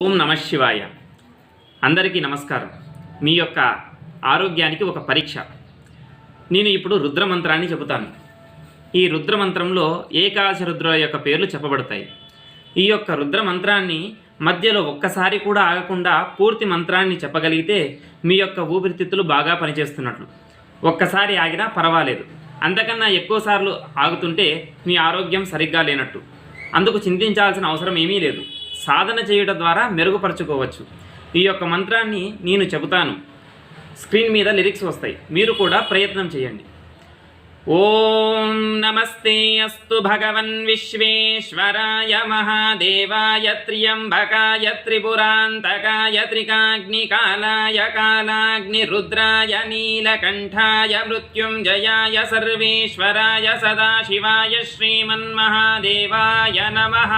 ఓం నమ శివాయ. అందరికీ నమస్కారం. మీ యొక్క ఆరోగ్యానికి ఒక పరీక్ష. నేను ఇప్పుడు రుద్రమంత్రాన్ని చెబుతాను. ఈ రుద్రమంత్రంలో ఏకాదశ రుద్రుల యొక్క పేర్లు చెప్పబడతాయి. ఈ యొక్క రుద్రమంత్రాన్ని మధ్యలో ఒక్కసారి కూడా ఆగకుండా పూర్తి మంత్రాన్ని చెప్పగలిగితే మీ యొక్క ఊపిరితిత్తులు బాగా పనిచేస్తున్నట్లు. ఒక్కసారి ఆగినా పర్వాలేదు, అంతకన్నా ఎక్కువసార్లు ఆగుతుంటే మీ ఆరోగ్యం సరిగ్గా లేనట్టు. అందుకు చింతించాల్సిన అవసరం ఏమీ లేదు. సాధన చేయడం ద్వారా మెరుగుపరచుకోవచ్చు. ఈ యొక్క మంత్రాన్ని నేను చెబుతాను, స్క్రీన్ మీద లిరిక్స్ వస్తాయి, మీరు కూడా ప్రయత్నం చేయండి. ఓం నమస్తే అస్తు భగవన్ విశ్వేశ్వరాయ మహాదేవాయ త్ర్యంబకాయ త్రిపురాంతకాయ త్రికాగ్నికాలాయ కాలాగ్నిరుద్రాయ నీలకంఠాయ మృత్యుంజయాయ సర్వేశ్వరాయ సదాశివాయ శ్రీమన్మహాదేవాయ నమః.